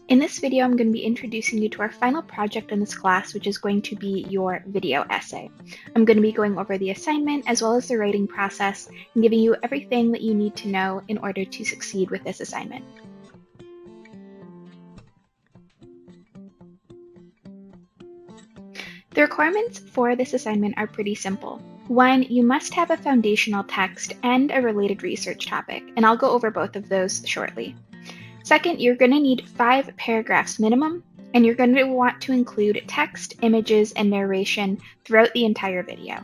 In this video, I'm going to be introducing you to our final project in this class, which is going to be your video essay. I'm going to be going over the assignment as well as the writing process and giving you everything that you need to know in order to succeed with this assignment. The requirements for this assignment are pretty simple. One, you must have a foundational text and a related research topic, and I'll go over both of those shortly. Second, you're going to need 5 paragraphs minimum, and you're going to want to include text, images, and narration throughout the entire video.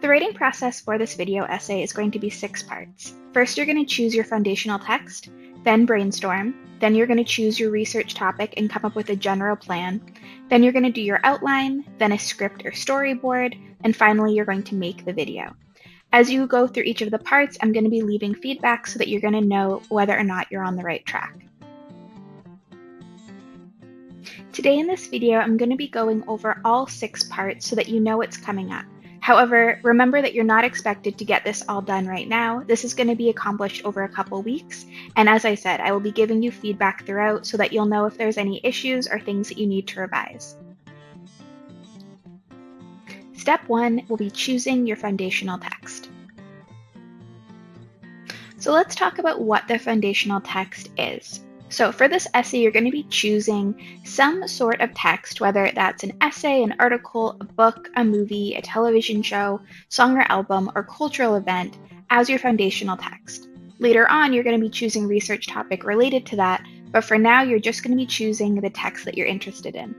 The writing process for this video essay is going to be 6 parts. First, you're going to choose your foundational text, then brainstorm, then you're going to choose your research topic and come up with a general plan, then you're going to do your outline, then a script or storyboard, and finally you're going to make the video. As you go through each of the parts, I'm going to be leaving feedback so that you're going to know whether or not you're on the right track. Today in this video, I'm going to be going over all 6 parts so that you know what's coming up. However, remember that you're not expected to get this all done right now. This is going to be accomplished over a couple weeks, and as I said, I will be giving you feedback throughout so that you'll know if there's any issues or things that you need to revise. Step 1 will be choosing your foundational text. So let's talk about what the foundational text is. So for this essay, you're going to be choosing some sort of text, whether that's an essay, an article, a book, a movie, a television show, song or album, or cultural event as your foundational text. Later on, you're going to be choosing a research topic related to that, but for now, you're just going to be choosing the text that you're interested in.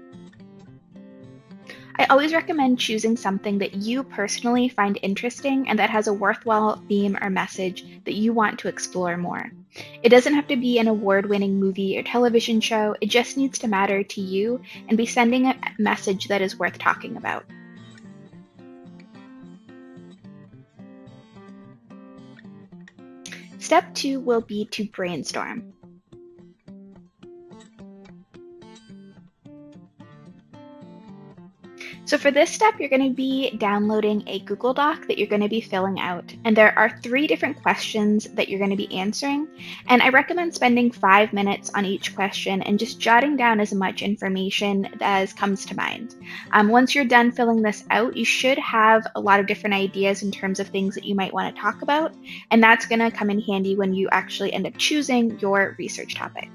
I always recommend choosing something that you personally find interesting and that has a worthwhile theme or message that you want to explore more. It doesn't have to be an award-winning movie or television show, it just needs to matter to you and be sending a message that is worth talking about. Step 2 will be to brainstorm. So for this step, you're going to be downloading a Google Doc that you're going to be filling out. And there are 3 different questions that you're going to be answering. And I recommend spending 5 minutes on each question and just jotting down as much information as comes to mind. Once you're done filling this out, you should have a lot of different ideas in terms of things that you might want to talk about. And that's going to come in handy when you actually end up choosing your research topic.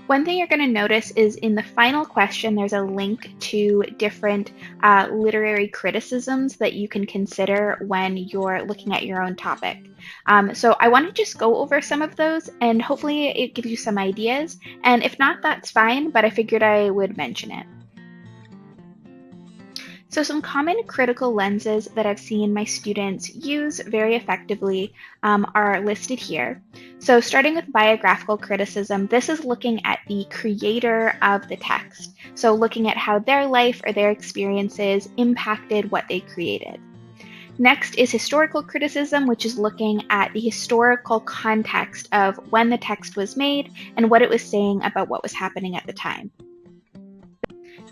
One thing you're going to notice is in the final question, there's a link to different literary criticisms that you can consider when you're looking at your own topic. So I want to just go over some of those and hopefully it gives you some ideas. And if not, that's fine, but I figured I would mention it. So some common critical lenses that I've seen my students use very effectively are listed here. So starting with biographical criticism, this is looking at the creator of the text. So looking at how their life or their experiences impacted what they created. Next is historical criticism, which is looking at the historical context of when the text was made and what it was saying about what was happening at the time.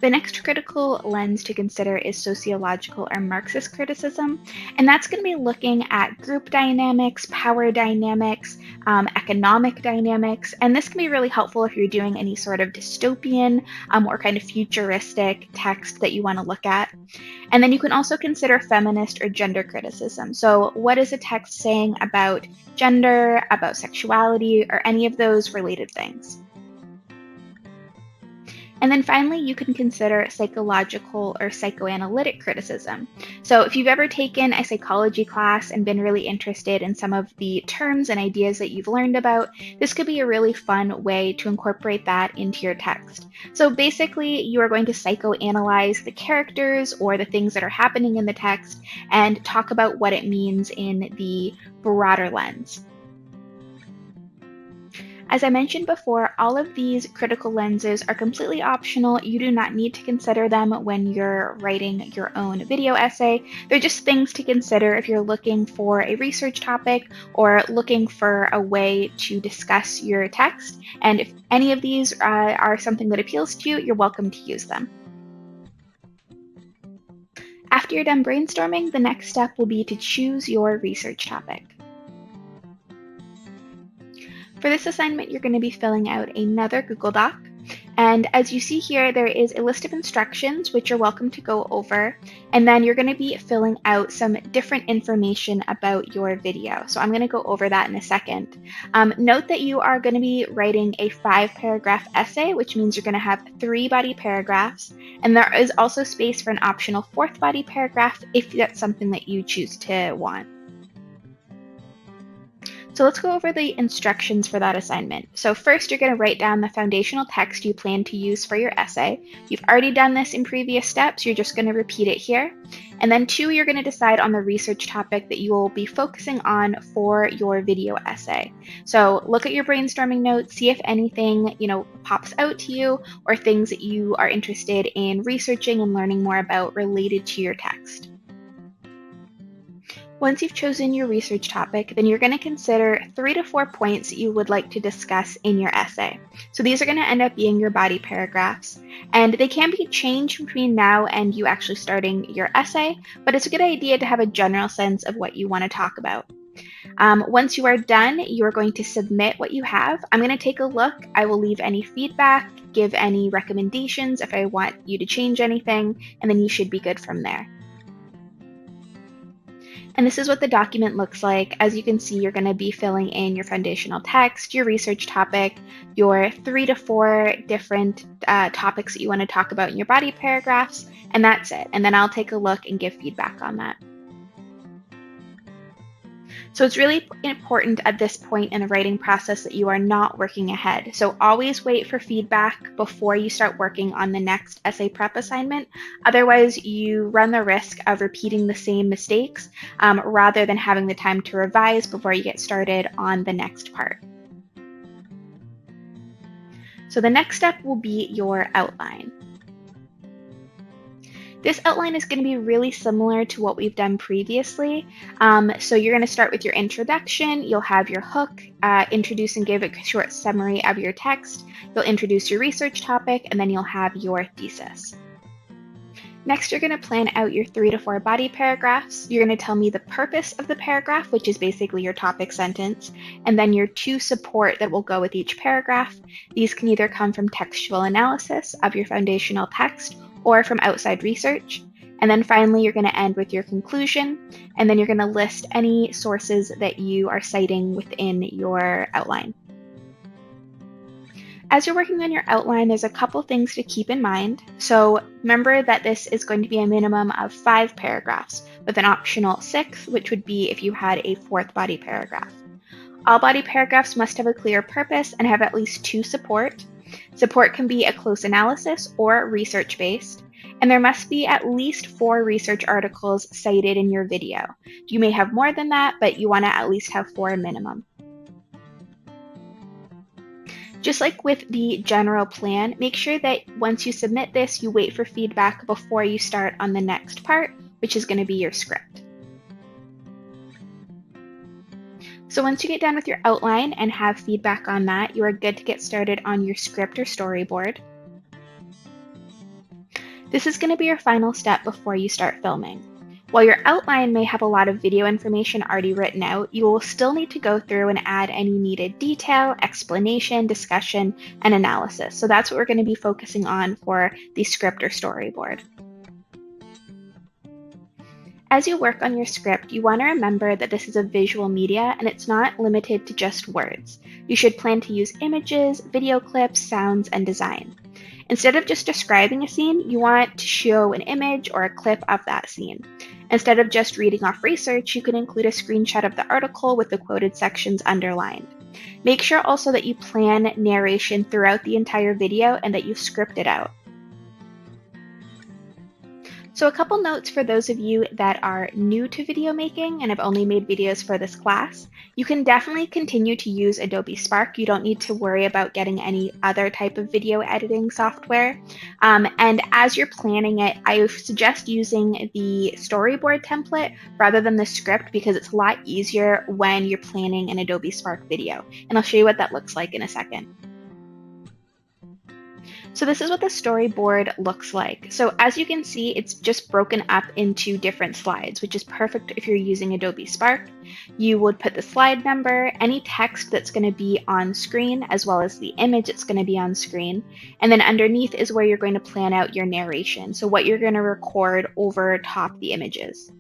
The next critical lens to consider is sociological or Marxist criticism, and that's going to be looking at group dynamics, power dynamics, economic dynamics, and this can be really helpful if you're doing any sort of dystopian or kind of futuristic text that you want to look at. And then you can also consider feminist or gender criticism. So what is a text saying about gender, about sexuality, or any of those related things? And then finally, you can consider psychological or psychoanalytic criticism. So if you've ever taken a psychology class and been really interested in some of the terms and ideas that you've learned about, this could be a really fun way to incorporate that into your text. So basically, you are going to psychoanalyze the characters or the things that are happening in the text and talk about what it means in the broader lens. As I mentioned before, all of these critical lenses are completely optional. You do not need to consider them when you're writing your own video essay. They're just things to consider if you're looking for a research topic or looking for a way to discuss your text. And if any of these are something that appeals to you, you're welcome to use them. After you're done brainstorming, the next step will be to choose your research topic. For this assignment, you're going to be filling out another Google Doc. And as you see here, there is a list of instructions, which you're welcome to go over. And then you're going to be filling out some different information about your video. So I'm going to go over that in a second. Note that you are going to be writing a 5-paragraph essay, which means you're going to have 3 body paragraphs. And there is also space for an optional 4th body paragraph if that's something that you choose to want. So let's go over the instructions for that assignment. So first, you're going to write down the foundational text you plan to use for your essay. You've already done this in previous steps, you're just going to repeat it here. And then 2, you're going to decide on the research topic that you will be focusing on for your video essay. So look at your brainstorming notes, see if anything, pops out to you or things that you are interested in researching and learning more about related to your text. Once you've chosen your research topic, then you're going to consider 3 to 4 points that you would like to discuss in your essay. So these are going to end up being your body paragraphs, and they can be changed between now and you actually starting your essay, but it's a good idea to have a general sense of what you want to talk about. Once you are done, you are going to submit what you have. I'm going to take a look. I will leave any feedback, give any recommendations if I want you to change anything, and then you should be good from there. And this is what the document looks like. As you can see, you're going to be filling in your foundational text, your research topic, your 3 to 4 different topics that you want to talk about in your body paragraphs, and that's it. And then I'll take a look and give feedback on that. So it's really important at this point in the writing process that you are not working ahead. So always wait for feedback before you start working on the next essay prep assignment. Otherwise, you run the risk of repeating the same mistakes rather than having the time to revise before you get started on the next part. So the next step will be your outline. This outline is going to be really similar to what we've done previously. So you're going to start with your introduction, you'll have your hook, introduce and give a short summary of your text, you'll introduce your research topic, and then you'll have your thesis. Next, you're going to plan out your 3 to 4 body paragraphs. You're going to tell me the purpose of the paragraph, which is basically your topic sentence, and then your 2 support that will go with each paragraph. These can either come from textual analysis of your foundational text or from outside research. And then finally, you're going to end with your conclusion, and then you're going to list any sources that you are citing within your outline. As you're working on your outline, there's a couple things to keep in mind. So remember that this is going to be a minimum of 5 paragraphs with an optional 6th, which would be if you had a 4th body paragraph. All body paragraphs must have a clear purpose and have at least 2 support. Support can be a close analysis or research-based, and there must be at least 4 research articles cited in your video. You may have more than that, but you want to at least have 4 minimum. Just like with the general plan, make sure that once you submit this, you wait for feedback before you start on the next part, which is going to be your script. So once you get done with your outline and have feedback on that, you are good to get started on your script or storyboard. This is going to be your final step before you start filming. While your outline may have a lot of video information already written out, you will still need to go through and add any needed detail, explanation, discussion, and analysis. So that's what we're going to be focusing on for the script or storyboard. As you work on your script, you want to remember that this is a visual media and it's not limited to just words. You should plan to use images, video clips, sounds, and design. Instead of just describing a scene, you want to show an image or a clip of that scene. Instead of just reading off research, you can include a screenshot of the article with the quoted sections underlined. Make sure also that you plan narration throughout the entire video and that you script it out. So a couple notes for those of you that are new to video making and have only made videos for this class. You can definitely continue to use Adobe Spark. You don't need to worry about getting any other type of video editing software. And as you're planning it, I suggest using the storyboard template rather than the script because it's a lot easier when you're planning an Adobe Spark video. And I'll show you what that looks like in a second. So this is what the storyboard looks like. So as you can see, it's just broken up into different slides, which is perfect if you're using Adobe Spark. You would put the slide number, any text that's going to be on screen, as well as the image that's going to be on screen. And then underneath is where you're going to plan out your narration. So what you're going to record over top the images.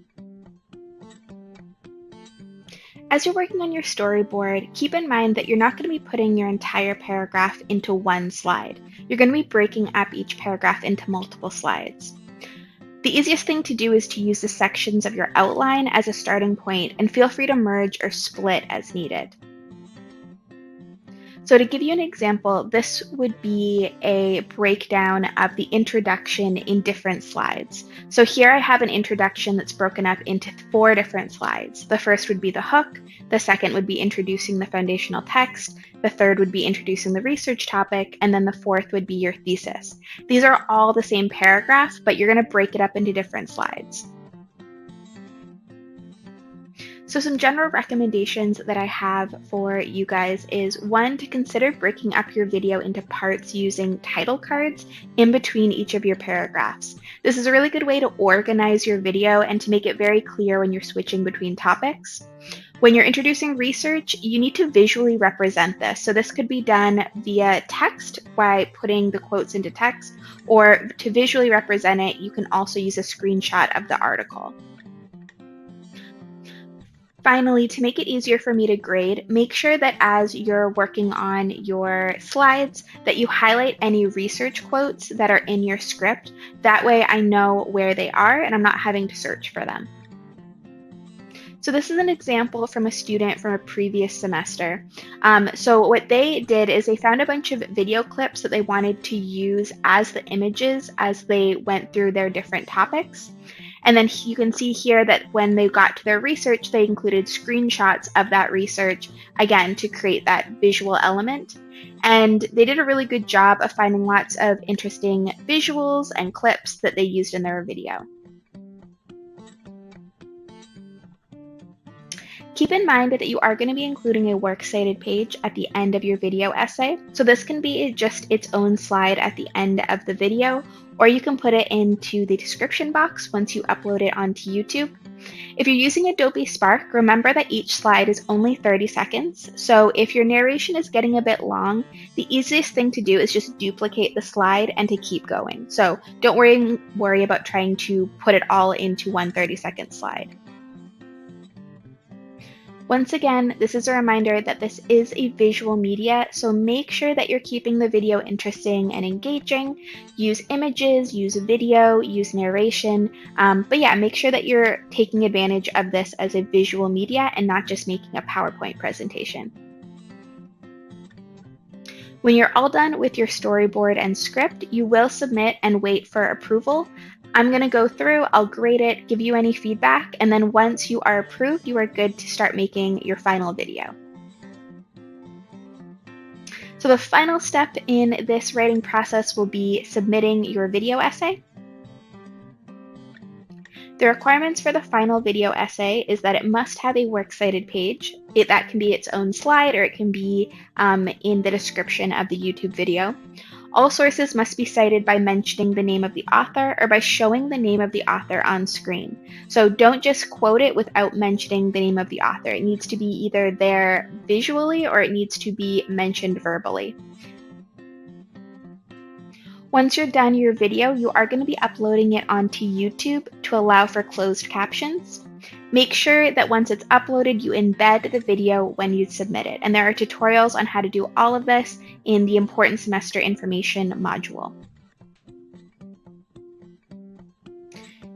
As you're working on your storyboard, keep in mind that you're not going to be putting your entire paragraph into one slide. You're going to be breaking up each paragraph into multiple slides. The easiest thing to do is to use the sections of your outline as a starting point, and feel free to merge or split as needed. So to give you an example, this would be a breakdown of the introduction in different slides. So here I have an introduction that's broken up into 4 different slides. The first would be the hook, the second would be introducing the foundational text, the third would be introducing the research topic, and then the fourth would be your thesis. These are all the same paragraph, but you're going to break it up into different slides. So some general recommendations that I have for you guys is 1, to consider breaking up your video into parts using title cards in between each of your paragraphs. This is a really good way to organize your video and to make it very clear when you're switching between topics. When you're introducing research, you need to visually represent this. So this could be done via text by putting the quotes into text, or to visually represent it, you can also use a screenshot of the article. Finally, to make it easier for me to grade, make sure that as you're working on your slides that you highlight any research quotes that are in your script. That way I know where they are and I'm not having to search for them. So this is an example from a student from a previous semester. So what they did is they found a bunch of video clips that they wanted to use as the images as they went through their different topics. And then you can see here that when they got to their research, they included screenshots of that research, again, to create that visual element. And they did a really good job of finding lots of interesting visuals and clips that they used in their video. Keep in mind that you are going to be including a works cited page at the end of your video essay. So this can be just its own slide at the end of the video, or you can put it into the description box once you upload it onto YouTube. If you're using Adobe Spark, remember that each slide is only 30 seconds. So if your narration is getting a bit long, the easiest thing to do is just duplicate the slide and to keep going. So don't worry about trying to put it all into one 30-second slide. Once again, this is a reminder that this is a visual media, so make sure that you're keeping the video interesting and engaging. Use images, use video, use narration, but yeah, make sure that you're taking advantage of this as a visual media and not just making a PowerPoint presentation. When you're all done with your storyboard and script, you will submit and wait for approval. I'm going to go through, I'll grade it, give you any feedback, and then once you are approved, you are good to start making your final video. So the final step in this writing process will be submitting your video essay. The requirements for the final video essay is that it must have a works cited page. That can be its own slide, or it can be in the description of the YouTube video. All sources must be cited by mentioning the name of the author or by showing the name of the author on screen. So don't just quote it without mentioning the name of the author. It needs to be either there visually or it needs to be mentioned verbally. Once you're done your video, you are going to be uploading it onto YouTube to allow for closed captions. Make sure that once it's uploaded, you embed the video when you submit it. And there are tutorials on how to do all of this in the Important Semester Information module.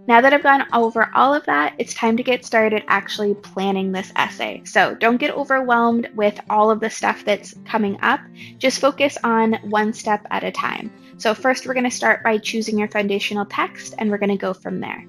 Now that I've gone over all of that, it's time to get started actually planning this essay. So don't get overwhelmed with all of the stuff that's coming up. Just focus on one step at a time. So first, we're going to start by choosing your foundational text, and we're going to go from there.